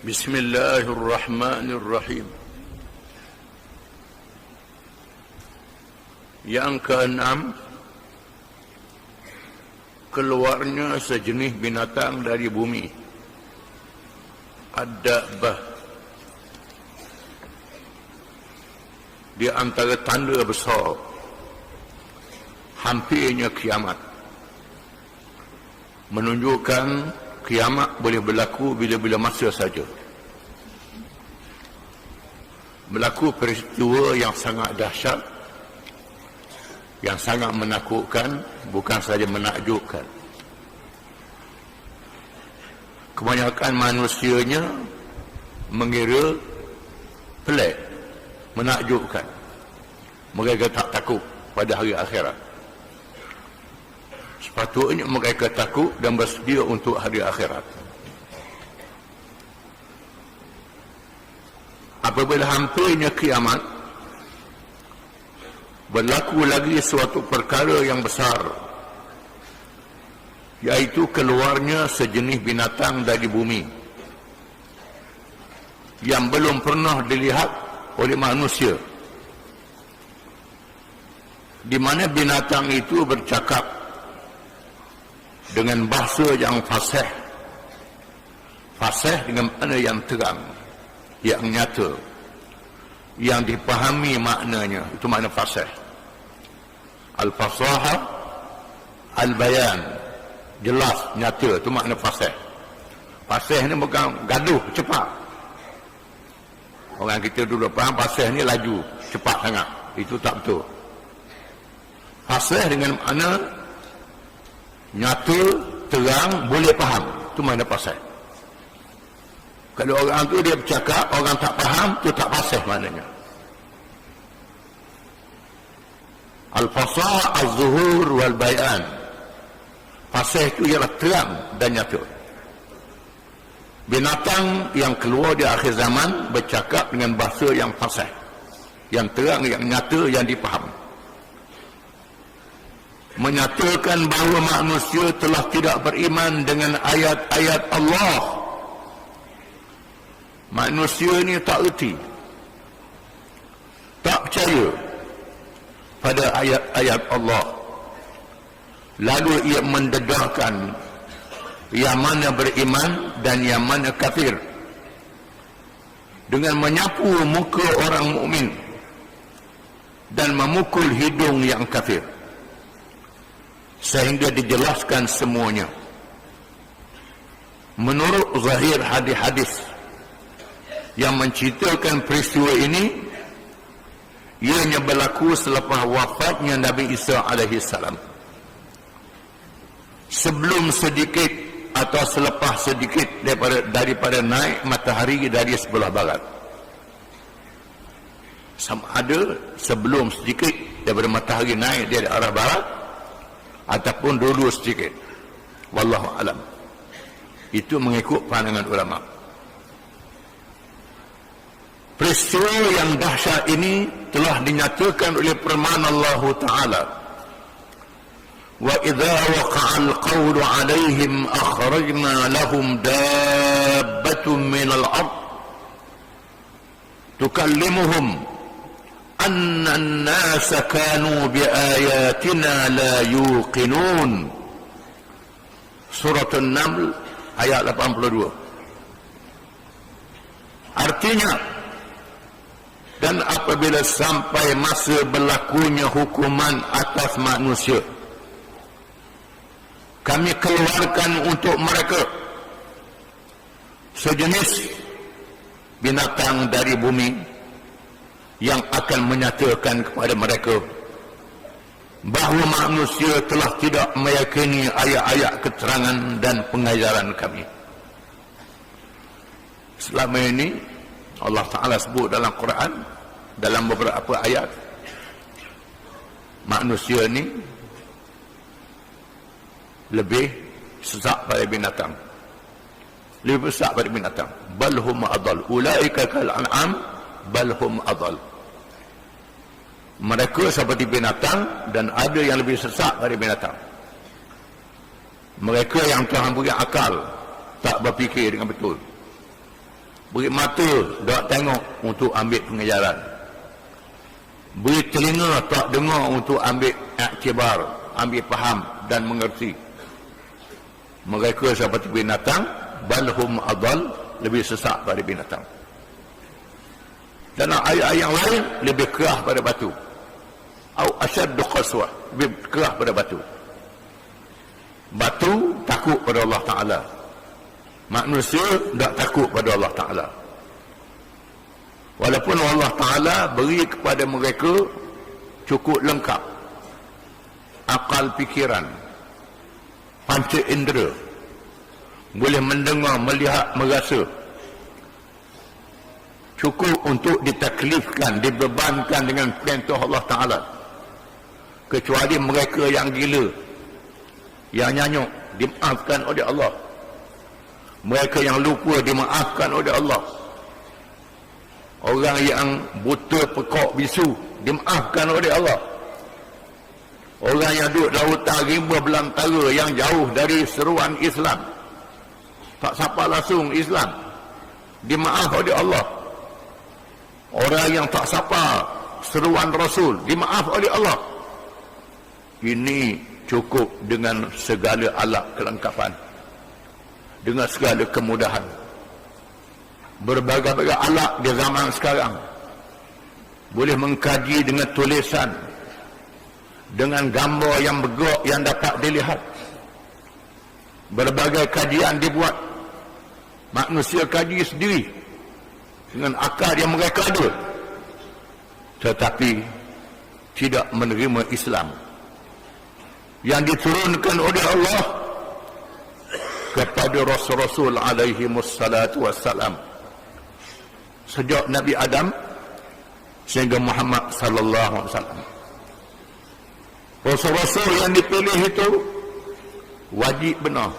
Bismillahirrahmanirrahim. Yang keenam, keluarnya sejenis binatang dari bumi. Ad-dabbah. Di antara tanda besar hampirnya kiamat, menunjukkan kiamat boleh berlaku bila-bila masa saja. Berlaku peristiwa yang sangat dahsyat, yang sangat menakutkan, bukan saja menakjubkan. Kebanyakan manusianya mengira pelik, menakjubkan. Mereka tak takut pada hari akhirat. Sepatutnya mereka takut dan bersedia untuk hari akhirat. Apabila hampirnya kiamat, berlaku lagi suatu perkara yang besar, iaitu keluarnya sejenis binatang dari bumi yang belum pernah dilihat oleh manusia, di mana binatang itu bercakap dengan bahasa yang fasih. Fasih dengan makna yang terang, yang nyata, yang dipahami maknanya. Itu makna fasih. Al-fasahah, al-bayan, jelas, nyata. Itu makna fasih. Fasih ni bukan gaduh, cepat. Orang kita dulu faham fasih ni laju, cepat sangat. Itu tak betul. Fasih dengan makna nyata, terang, boleh faham. Itu makna fasih. Kalau orang tu dia bercakap, orang tak faham, tu tak fasih maknanya. Al-fasah, al-zuhur, wal-bayan. Fasih itu ialah terang dan nyata. Binatang yang keluar di akhir zaman bercakap dengan bahasa yang fasih, yang terang, yang nyata, yang dipaham. Menyatakan bahawa manusia telah tidak beriman dengan ayat-ayat Allah. Manusia ni tak erti, tak percaya pada ayat-ayat Allah. Lalu ia mendedahkan yang mana beriman dan yang mana kafir dengan menyapu muka orang mukmin dan memukul hidung yang kafir, sehingga dijelaskan semuanya. Menurut zahir hadis-hadis yang menceritakan peristiwa ini, ianya berlaku selepas wafatnya Nabi Isa alaihi salam, sebelum sedikit atau selepas sedikit daripada naik matahari dari sebelah barat. Sama ada sebelum sedikit daripada matahari naik dari arah barat, ataupun dulu sedikit. Wallahu alam. Itu mengikut pandangan ulama. Peristiwa yang dahsyat ini telah dinyatakan oleh firman Allah Ta'ala. Wa idza waqa'al qawlu 'alaihim akhrajna lahum dabbatun minal ard tukallimuhum anna an-nasa kanu biayatina la yuqinun. Surah An-Naml ayat 82. Artinya, dan apabila sampai masa berlakunya hukuman atas manusia, kami keluarkan untuk mereka sejenis binatang dari bumi yang akan menyatakan kepada mereka bahawa manusia telah tidak meyakini ayat-ayat keterangan dan pengajaran kami. Selama ini Allah Ta'ala sebut dalam Quran, dalam beberapa ayat, manusia ni lebih sesat pada binatang, lebih besar pada binatang. Bal hum adal, ulaika kal an'am bal hum adal. Mereka seperti binatang dan ada yang lebih sesat dari binatang. Mereka yang Tuhan beri akal, tak berfikir dengan betul. beri mata tak tengok untuk ambil pengajaran, beri telinga tak dengar untuk ambil iktibar, ambil faham dan mengerti. Mereka seperti binatang, balhum adal, lebih sesak pada binatang. Dan ayat-ayat yang lain lebih kerah pada batu, au asyaddu qaswah, lebih kerah pada batu. Batu takut pada Allah Ta'ala, manusia tak takut pada Allah Ta'ala. Walaupun Allah Ta'ala beri kepada mereka cukup lengkap akal fikiran, panca indera, boleh mendengar, melihat, merasa, cukup untuk ditaklifkan, dibebankan dengan perintah Allah Ta'ala. Kecuali mereka yang gila, yang nyanyuk, dimaafkan oleh Allah. Mereka yang lupa, dimaafkan oleh Allah. Orang yang buta, pekak, bisu, dimaafkan oleh Allah. Orang yang duduk dalam hutan rimba belantara, yang jauh dari seruan Islam, tak sapa langsung Islam, dimaaf oleh Allah. Orang yang tak sapa seruan Rasul, dimaaf oleh Allah. Ini cukup dengan segala alat kelengkapan, dengan segala kemudahan. Berbagai-bagai alat di zaman sekarang boleh mengkaji dengan tulisan, dengan gambar yang bergerak yang dapat dilihat. Berbagai kajian dibuat, manusia kaji sendiri dengan akal yang mereka ada, tetapi tidak menerima Islam yang diturunkan oleh Allah kepada Rasul-Rasul alaihi wassalatu wassalam, sejak Nabi Adam sehingga Muhammad sallallahu alaihi wasallam. Rasul-Rasul yang dipilih itu wajib benar,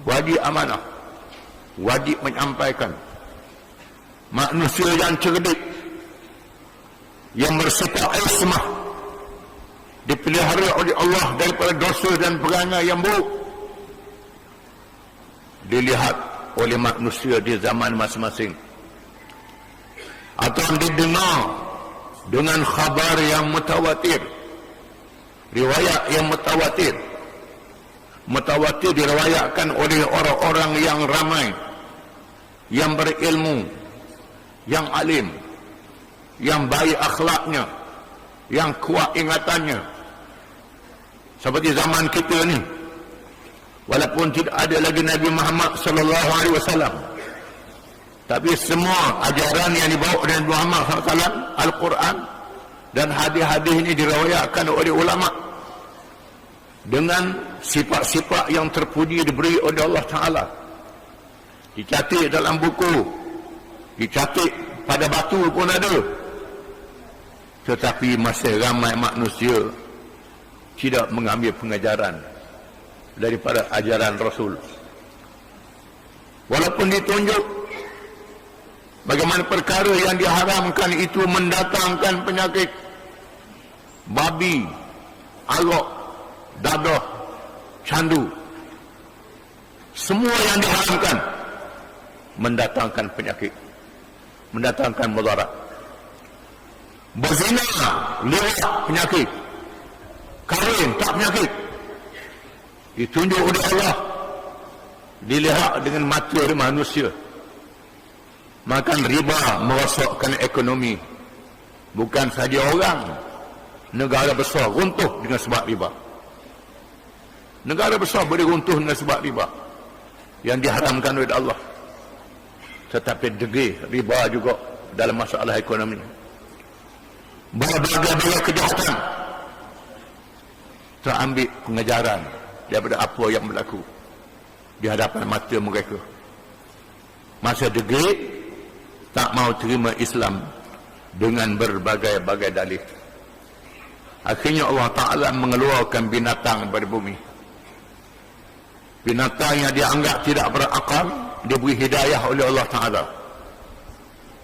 wajib amanah, wajib menyampaikan. Manusia yang cerdik, yang bersifat ismah, dipelihara oleh Allah daripada dosa dan perangai yang buruk, dilihat oleh manusia di zaman masing-masing, atau didengar dengan khabar yang mutawatir, riwayat yang mutawatir. Mutawatir diriwayatkan oleh orang-orang yang ramai, yang berilmu, yang alim, yang baik akhlaknya, yang kuat ingatannya. Seperti zaman kita ni, walaupun tidak ada lagi Nabi Muhammad sallallahu alaihi wasallam, tapi semua ajaran yang dibawa oleh Nabi Muhammad sallallahu alaihi wasallam, Al-Quran dan hadis-hadis ini diriwayatkan oleh ulama dengan sifat-sifat yang terpuji diberi oleh Allah Ta'ala. Dicatat dalam buku, dicatat pada batu pun ada. Tetapi masih ramai manusia tidak mengambil pengajaran daripada ajaran Rasul. Walaupun ditunjuk bagaimana perkara yang diharamkan itu mendatangkan penyakit, babi, arak, dadah, candu, semua yang diharamkan mendatangkan penyakit, mendatangkan mudarat. Berzina, liwat, penyakit. Kahwin, tak penyakit. Ditunjuk oleh Allah, dilihat dengan mata oleh manusia. Makan riba merosakkan ekonomi. Bukan saja orang, negara besar runtuh dengan sebab riba. Negara besar boleh runtuh dengan sebab riba yang diharamkan oleh Allah. Tetapi degil riba juga dalam masalah ekonomi. Berbagai-bagai kejahatan terambil pengajaran daripada apa yang berlaku di hadapan mata mereka. Masa degil tak mau terima Islam dengan berbagai-bagai dalih. Akhirnya Allah Ta'ala mengeluarkan binatang daripada bumi. Binatang yang dianggap tidak berakal, diberi hidayah oleh Allah Ta'ala.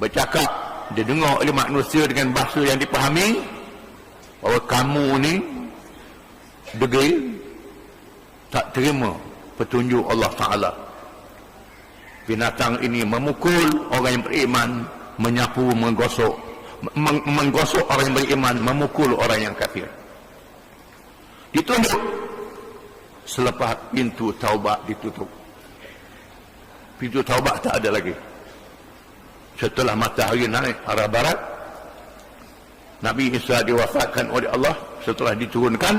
Bercakap, didengar oleh manusia dengan bahasa yang dipahami, bahawa kamu ni degil, tak terima petunjuk Allah Ta'ala. binatang ini memukul orang yang beriman, menyapu, menggosok orang yang beriman, memukul orang yang kafir. Ditunjuk selepas pintu taubat ditutup. Pintu taubat tak ada lagi. Setelah matahari naik arah barat, Nabi Isa diwafatkan oleh Allah. Setelah diturunkan,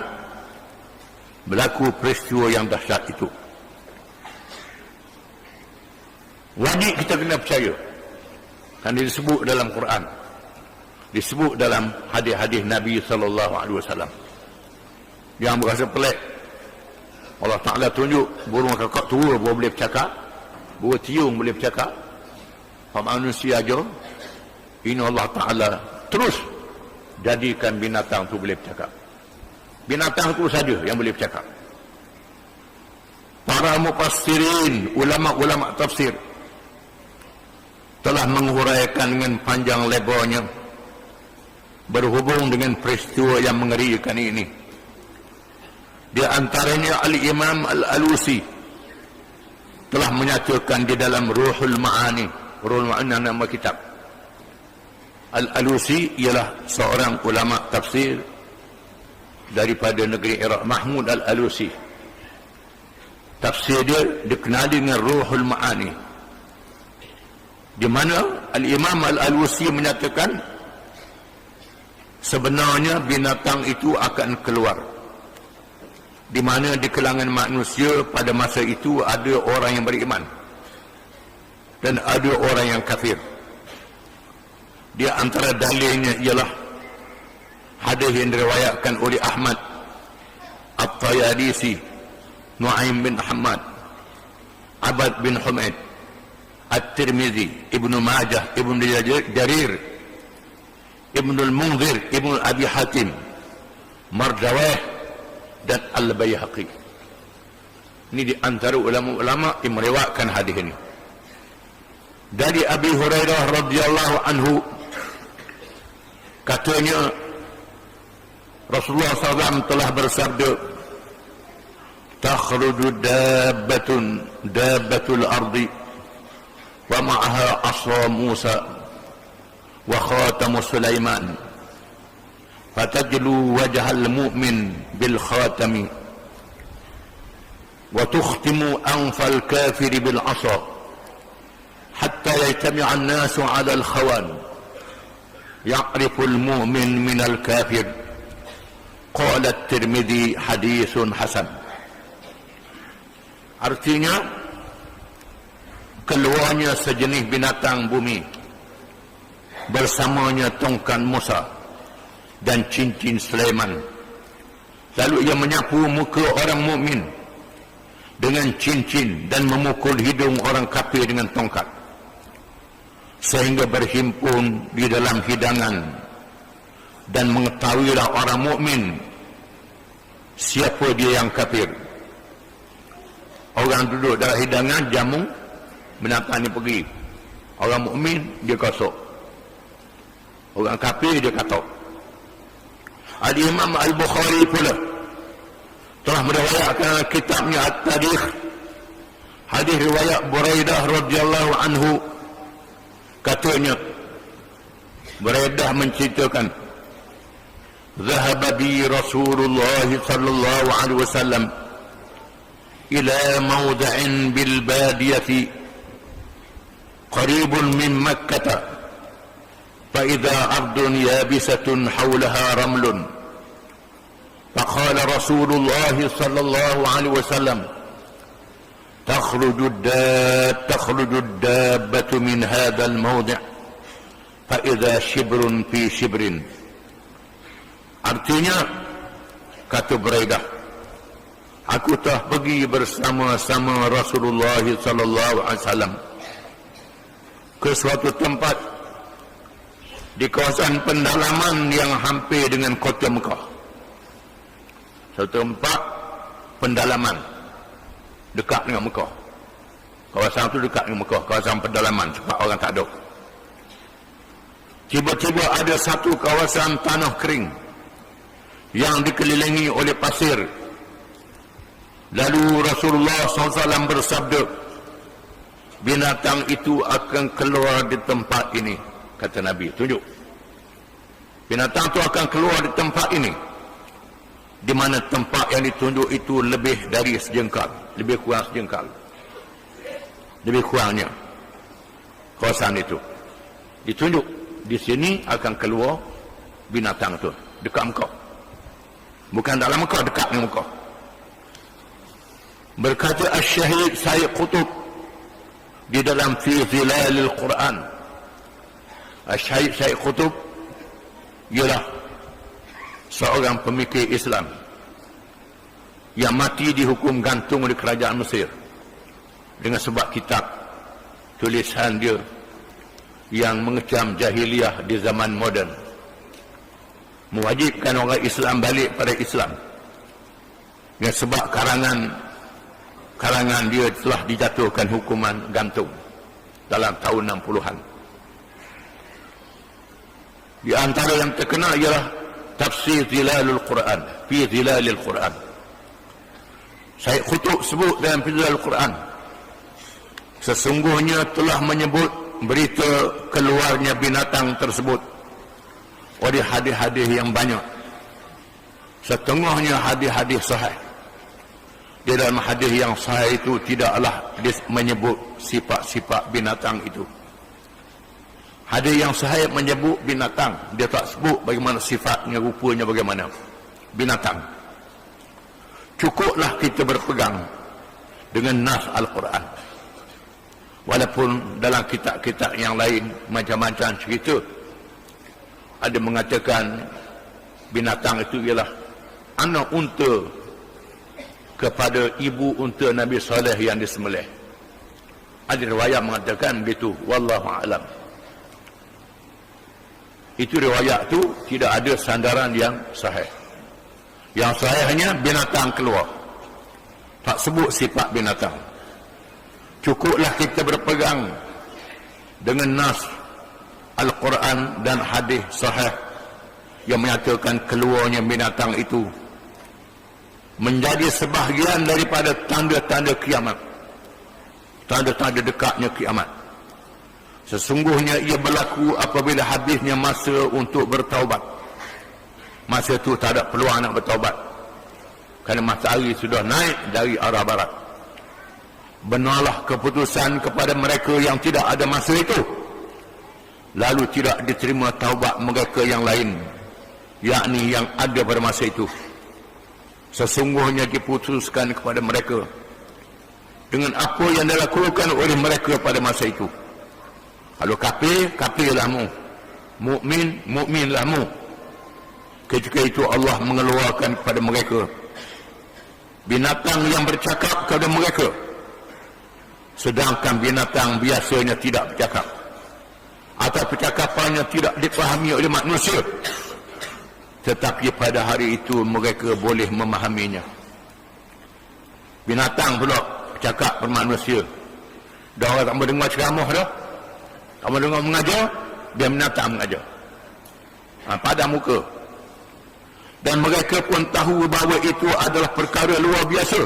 berlaku peristiwa yang dahsyat itu. Wajib kita kena percaya. Kan disebut dalam Quran, disebut dalam hadis-hadis Nabi SAW. Yang berasa pelik, Allah Ta'ala tunjuk burung kakak tua boleh bercakap, burung tiung boleh bercakap. Manusia aja, ini Allah Ta'ala terus jadikan binatang tu boleh bercakap. Binatang tu saja yang boleh bercakap. Para mufassirin, ulama-ulama tafsir telah menguraikan dengan panjang lebarnya berhubung dengan peristiwa yang mengerikan ini. Di antaranya Al-Imam Al-Alusi telah menyatakan di dalam Ruhul Ma'ani. Ruhul Ma'ani nama kitab. Al-Alusi ialah seorang ulama tafsir daripada negeri Iraq, Mahmud Al-Alusi. Tafsir dia dikenali dengan Ruhul Ma'ani, di mana Al-Imam Al-Alusi menyatakan sebenarnya binatang itu akan keluar, di mana di kalangan manusia pada masa itu ada orang yang beriman dan ada orang yang kafir. Di antara dalilnya ialah hadis yang diriwayatkan oleh Ahmad At-Tayalisi, Nu'aim bin Ahmad, Abad bin Humaid, At-Tirmizi, Ibnu Majah, Ibnu Jarir, Ibnu Al-Munzir, Ibnu Abi Hatim, Mardawah dan Al-Bayhaqi. Ini di antara ulama-ulama yang meriwayatkan hadis ini. Dari Abi Hurairah radhiyallahu anhu, katanya Rasulullah SAW telah bersabda, takhruju dabbatul ardi wa ma'aha asra Musa wa khatamu Sulaiman, fatajlu wajhal mu'min bil khatami wa tukhtimu anfal kafir bil asa hatta yajtami'a an-nasu 'ala al-khawan ya'rifu al-mu'min min al-kafir. Qala At-Tirmidzi haditsun hasan. Artinya keluarnya sejenis binatang bumi bersamanya tongkat Musa dan cincin Sulaiman, lalu ia menyapu muka orang mukmin dengan cincin dan memukul hidung orang kafir dengan tongkat, sehingga berhimpun di dalam hidangan, dan mengetahuilah orang mukmin siapa dia yang kafir. Orang duduk dalam hidangan jamu, binatang ni pergi. Orang mukmin dia kosok, orang kafir dia katok. Al-Imam Al-Bukhari pula telah meriwayatkan kitabnya At-Tarikh, hadis riwayat Buraidah radhiyallahu anhu. Katanya Buraidah menceritakan, "Dhahaba bi Rasulullah sallallahu alaihi wasallam ila mawda'in bil badiyati qaribun min Makkah, fa idza ardun yabisatun hawlaha ramlun. Faqala Rasulullah sallallahu alaihi wasallam, takhruju ad-dabbatu min hadha al-mawdi' fa idza shibrun fi shibrin." Artinya, kata Buraidah, aku telah pergi bersama-sama Rasulullah sallallahu alaihi wasallam ke suatu tempat di kawasan pendalaman yang hampir dengan kota Mekah. Suatu tempat pendalaman dekat dengan Mekah. Kawasan itu dekat dengan Mekah, kawasan pendalaman, sebab orang tak ada. Tiba-tiba ada satu kawasan tanah kering yang dikelilingi oleh pasir. Lalu Rasulullah SAW bersabda, binatang itu akan keluar di tempat ini, kata Nabi. Tunjuk. Binatang itu akan keluar di tempat ini, di mana tempat yang ditunjuk itu lebih dari sejengkal, lebih kurang sejengkal, lebih kurangnya kawasan itu ditunjuk. Di sini akan keluar binatang itu dekat engkau, bukan dalam engkau, dekat dengan engkau. Berkata Asy-Syahid Sayyid Qutb di dalam Fi Zilalil Quran. Asy-Syahid Sayyid Qutb ialah seorang pemikir Islam yang mati dihukum gantung oleh kerajaan Mesir dengan sebab kitab tulisan dia yang mengecam jahiliyah di zaman moden, mewajibkan orang Islam balik pada Islam. Dengan sebab karangan dia telah dijatuhkan hukuman gantung dalam tahun 60-an. Di antara yang terkenal ialah Tafsir Zilalul Quran, Fi Zilalil Quran. Syekh Qutb sebut dalam Fi Zilalul Quran, sesungguhnya telah menyebut berita keluarnya binatang tersebut oleh hadis-hadis yang banyak. Setengahnya hadis-hadis sahih. Di dalam hadis yang sahih itu tidaklah menyebut sifat-sifat binatang itu. Hadis yang sahih menyebut binatang, dia tak sebut bagaimana sifatnya, rupanya bagaimana binatang. Cukuplah kita berpegang dengan nas Al-Quran. Walaupun dalam kitab-kitab yang lain macam-macam cerita, ada mengatakan binatang itu ialah anak unta kepada ibu unta Nabi Saleh yang disembelih. Ada riwayat mengatakan begitu, wallahu a'lam. Itu riwayat tu tidak ada sandaran yang sahih. Yang sahih hanya binatang keluar, tak sebut sifat binatang. Cukuplah kita berpegang dengan nas Al-Quran dan hadis sahih yang menyatakan keluarnya binatang itu menjadi sebahagian daripada tanda-tanda kiamat, tanda-tanda dekatnya kiamat. Sesungguhnya ia berlaku apabila habisnya masa untuk bertaubat. Masa itu tak ada peluang nak bertaubat, kerana matahari sudah naik dari arah barat. Benarlah keputusan kepada mereka yang tidak ada masa itu, lalu tidak diterima taubat mereka yang lain, yakni yang ada pada masa itu. Sesungguhnya diputuskan kepada mereka dengan apa yang dilakukan oleh mereka pada masa itu. Kalau kafir, kafirlah mu. Mukmin, mukminlah mu. Ketika itu Allah mengeluarkan kepada mereka binatang yang bercakap kepada mereka, sedangkan binatang biasanya tidak bercakap, atau percakapannya tidak dipahami oleh manusia, tetapi pada hari itu mereka boleh memahaminya. Binatang pula bercakap pada manusia. Dah orang tak mau dengar ceramah dah, tak mau dengar mengajar, dia binatang mengajar, pada muka. Dan mereka pun tahu bahawa itu adalah perkara luar biasa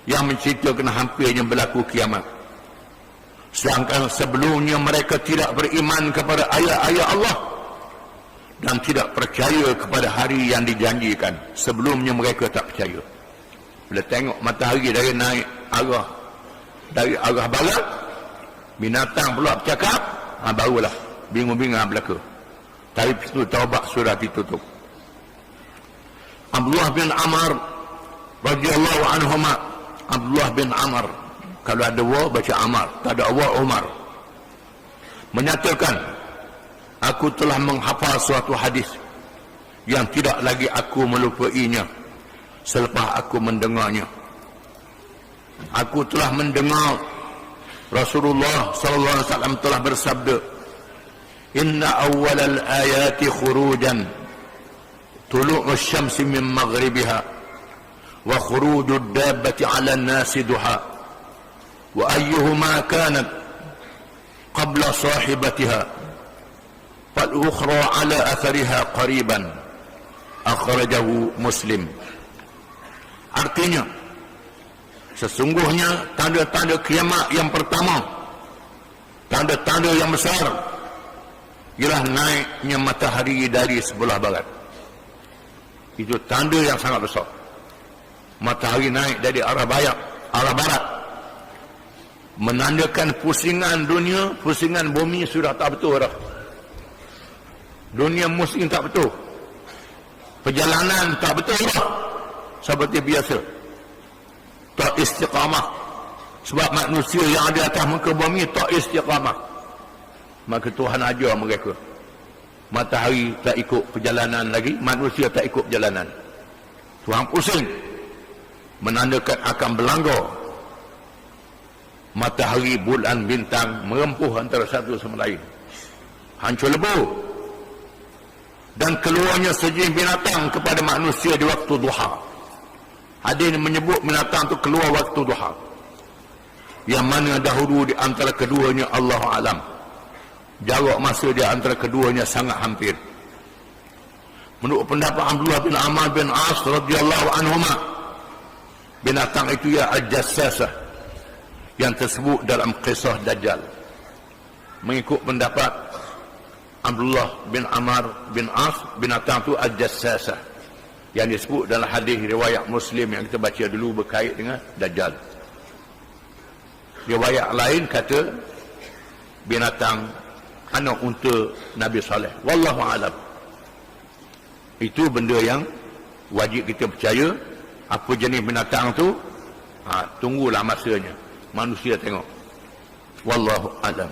yang menceritakan hampirnya berlaku kiamat. Sedangkan sebelumnya mereka tidak beriman kepada ayat-ayat Allah dan tidak percaya kepada hari yang dijanjikan. Sebelumnya mereka tak percaya. Bila tengok matahari dari naik dari arah barat, binatang pula bercakap, barulah bingung-bingung belaka. Tapi itu taubat sudah ditutup. Abdullah bin Amr radhiyallahu anhuma, Abdullah bin Amr, kalau ada wa baca Amr, tak ada wa Umar, menyatakan, aku telah menghafal suatu hadis yang tidak lagi aku melupainya selepas aku mendengarnya. Aku telah mendengar Rasulullah sallallahu alaihi wasallam telah bersabda, inna awwalal ayati khurujan طلوع الشمس من مغربها وخروج الدابة على الناس ضحى وأيهما كانت قبل صاحبتها فالأخرى على أثرها قريبا أخرجه مسلم. Artinya Sesungguhnya tanda-tanda kiamat yang pertama, tanda-tanda yang besar, ialah naiknya matahari dari sebelah barat. Itu tanda yang sangat besar. Matahari naik dari arah barat, menandakan pusingan dunia, pusingan bumi sudah tak betul dah. Dunia muslim tak betul, perjalanan tak betul dah, seperti biasa, tak istiqamah. Sebab manusia yang ada atas muka bumi tak istiqamah, maka Tuhan ajar mereka. Matahari tak ikut perjalanan lagi, manusia tak ikut perjalanan. Tuhan pusing, menandakan akan berlanggar. Matahari, bulan, bintang merempuh antara satu sama lain, hancur lebur. Dan keluarnya sejenis binatang kepada manusia di waktu duha. Hadis menyebut binatang itu keluar waktu duha, yang mana dahulu di antara keduanya Allah alam, jarak masa di antara keduanya sangat hampir. Menurut pendapat Abdullah bin Amr bin As radhiyallahu anhuma, binatang itu ya al-jassasah, yang tersebut dalam kisah Dajjal. Mengikut pendapat Abdullah bin Amr bin As, binatang itu al-jassasah, yang disebut dalam hadis riwayat Muslim yang kita baca dulu berkait dengan Dajjal. Riwayat lain kata binatang anak unta Nabi Saleh. Wallahu alam. Itu benda yang wajib kita percaya. Apa jenis binatang tu? Tunggulah masanya. Manusia tengok. Wallahu alam.